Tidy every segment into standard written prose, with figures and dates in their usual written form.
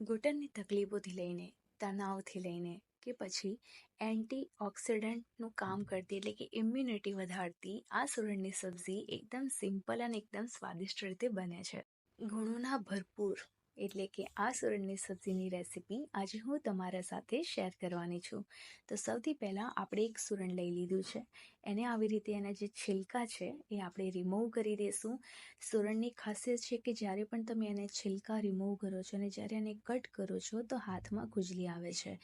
ઘૂંટણની તકલીફોથી લઈને તણાવથી લઈને કે પછી એન્ટીઓક્સિડન્ટનું કામ કરતી એટલે કે ઇમ્યુનિટી વધારતી આ સુરણની સબ્જી એકદમ સિમ્પલ અને એકદમ સ્વાદિષ્ટ રીતે બને છે. ગુણોના ભરપૂર એટલે કે આ સુરણની સબ્જીની રેસીપી આજે હું તમારા સાથે શેર કરવાની છું. તો સૌથી પહેલાં આપણે એક સુરણ લઈ લીધું છે. એને આવી રીતે એના જે છિલકા છે એ આપણે રિમૂવ કરી દઈશું. સુરણની ખાસિયત છે કે જ્યારે પણ તમે એને છિલકા રિમૂવ કરો છો અને જ્યારે એને કટ કરો છો તો હાથમાં ખુજલી આવે છે.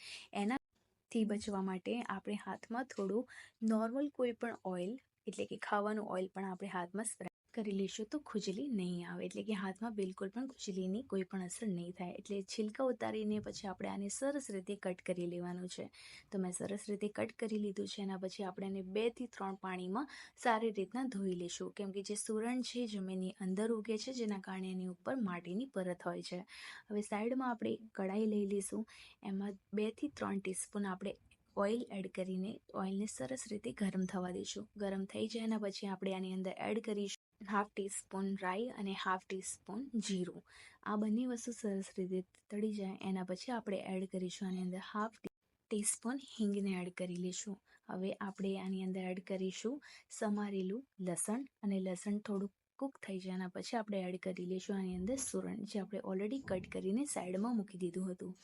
એનાથી બચવા માટે આપણે હાથમાં થોડું નોર્મલ કોઈ પણ ઓઇલ એટલે કે ખાવાનું ઓઇલ પણ આપણે હાથમાં સ્પ્રેડ કરી લઈશું તો ખુજલી નહીં આવે, એટલે કે હાથમાં બિલકુલ પણ ખુજલીની કોઈ પણ અસર નહીં થાય. એટલે છિલકા ઉતારીને પછી આપણે આને સરસ રીતે કટ કરી લેવાનું છે. તો મેં સરસ રીતે કટ કરી લીધું છે. એના પછી આપણે એને 2 થી 3 પાણીમાં સારી રીતના ધોઈ લઈશું, કેમ કે જે સુરણ છે જમીનની અંદર ઉગે છે, જેના કારણે એની ઉપર માટીની પરત હોય છે. હવે સાઈડમાં આપણે કઢાઈ લઈ લઈશું. એમાં 2 થી 3 ટીસ્પૂન આપણે ઓઇલ એડ કરીને ઓઇલને સરસ રીતે ગરમ થવા દઈશું. ગરમ થઈ જાય એના પછી આપણે આની અંદર એડ કરીશું 1/2 ટીસ્પૂન રાઈ અને 1/2 ટીસ્પૂન જીરું. આ બંને વસ્તુ સરસ રીતે તળી જાય એના પછી આપણે એડ કરીશું આની અંદર 1/2 ટીસ્પૂન હિંગને એડ કરી લઈશું. હવે આપણે આની અંદર એડ કરીશું સમારેલું લસણ, અને લસણ થોડું કૂક થઈ જાય એના પછી આપણે એડ કરી લઈશું આની અંદર સુરણ, જે આપણે ઓલરેડી કટ કરીને સાઈડમાં મૂકી દીધું હતું.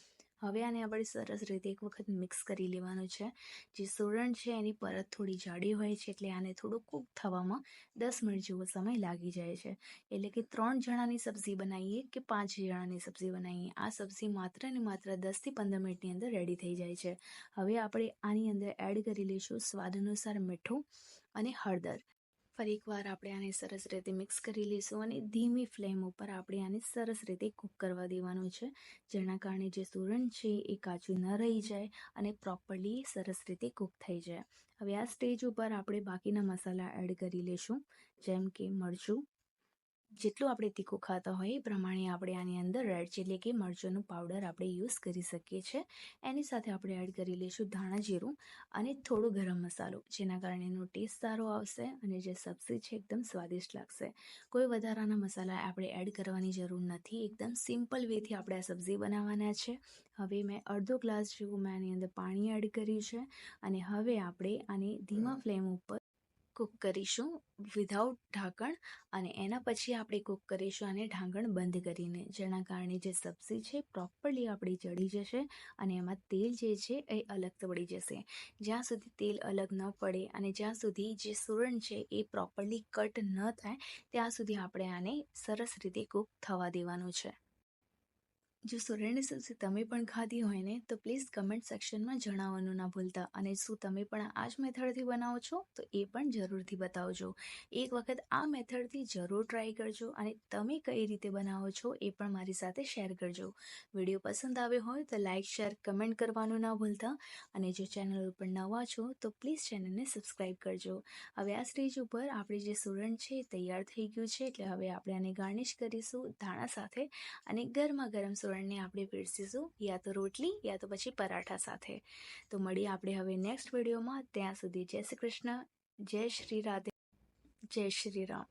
હવે આને આપણે સરસ રીતે એક વખત મિક્સ કરી લેવાનું છે. જે સુરણ છે એની પરત થોડી જાડી હોય છે, એટલે આને થોડું કૂક થવામાં 10 મિનિટ જેવો સમય લાગી જાય છે. એટલે કે 3 જણાની સબ્જી બનાવીએ કે 5 જણાની સબ્જી બનાવીએ, આ સબ્જી માત્ર ને માત્ર 10 થી 15 મિનિટની અંદર રેડી થઈ જાય છે. હવે આપણે આની અંદર એડ કરી લઈશું સ્વાદ અનુસાર મીઠું અને હળદર. ફરી એકવાર આપણે આને સરસ રીતે મિક્સ કરી લઈશું અને ધીમી ફ્લેમ ઉપર આપણે આને સરસ રીતે કૂક કરવા દેવાનું છે, જેના કારણે જે સુરણ છે એ કાચું ન રહી જાય અને પ્રોપરલી સરસ રીતે કૂક થઈ જાય. હવે આ સ્ટેજ ઉપર આપણે બાકીના મસાલા એડ કરી લઈશું, જેમ કે મરચું. જેટલું આપણે તીખું ખાતા હોય એ પ્રમાણે આપણે આની અંદર રેડ ચીલી કે મરચુંનું પાવડર આપણે યુઝ કરી શકીએ છીએ. એની સાથે આપણે એડ કરી લઈશું ધાણા જીરું અને થોડો ગરમ મસાલો, જેના કારણે એનો ટેસ્ટ સારો આવશે અને જે સબ્જી છે એકદમ સ્વાદિષ્ટ લાગશે. કોઈ વધારાના મસાલા આપણે એડ કરવાની જરૂર નથી. એકદમ સિમ્પલ વેથી આપણે આ સબ્જી બનાવવાના છે. હવે મેં અડધો ગ્લાસ જેવું મેં આની અંદર પાણી એડ કર્યું છે અને હવે આપણે આને ધીમા ફ્લેમ ઉપર કૂક કરીશું વિધાઉટ ઢાંકણ, અને એના પછી આપણે કૂક કરીશું આને ઢાંકણ બંધ કરીને, જેના કારણે જે સબ્જી છે પ્રોપરલી આપણી ચડી જશે અને એમાં તેલ જે છે એ અલગ પડી જશે. જ્યાં સુધી તેલ અલગ ન પડે અને જ્યાં સુધી જે સુરણ છે એ પ્રોપરલી કટ ન થાય ત્યાં સુધી આપણે આને સરસ રીતે કૂક થવા દેવાનું છે. જો સુરણની સબ્જી તમે પણ ખાધી હોય ને તો પ્લીઝ કમેન્ટ સેક્શનમાં જણાવવાનું ના ભૂલતા, અને શું તમે પણ આ જ મેથડથી બનાવો છો તો એ પણ જરૂરથી બતાવજો. એક વખત આ મેથડથી જરૂર ટ્રાય કરજો અને તમે કઈ રીતે બનાવો છો એ પણ મારી સાથે શેર કરજો. વિડીયો પસંદ આવ્યો હોય તો લાઇક, શેર, કમેન્ટ કરવાનું ના ભૂલતા, અને જો ચેનલ ઉપર નવા છો તો પ્લીઝ ચેનલને સબસ્ક્રાઈબ કરજો. હવે આ સ્ટેજ ઉપર આપણે જે સુરણ છે એ તૈયાર થઈ ગયું છે, એટલે હવે આપણે આને ગાર્નિશ કરીશું ધાણા સાથે અને ગરમા ગરમ સુરણને આપણે પીરસીશું યા તો રોટલી યા તો પછી પરાઠા સાથે. તો મળીએ આપણે હવે નેક્સ્ટ વિડીયોમાં. ત્યાં સુધી જય શ્રી કૃષ્ણ, જય શ્રી રાધે, જય શ્રી રામ.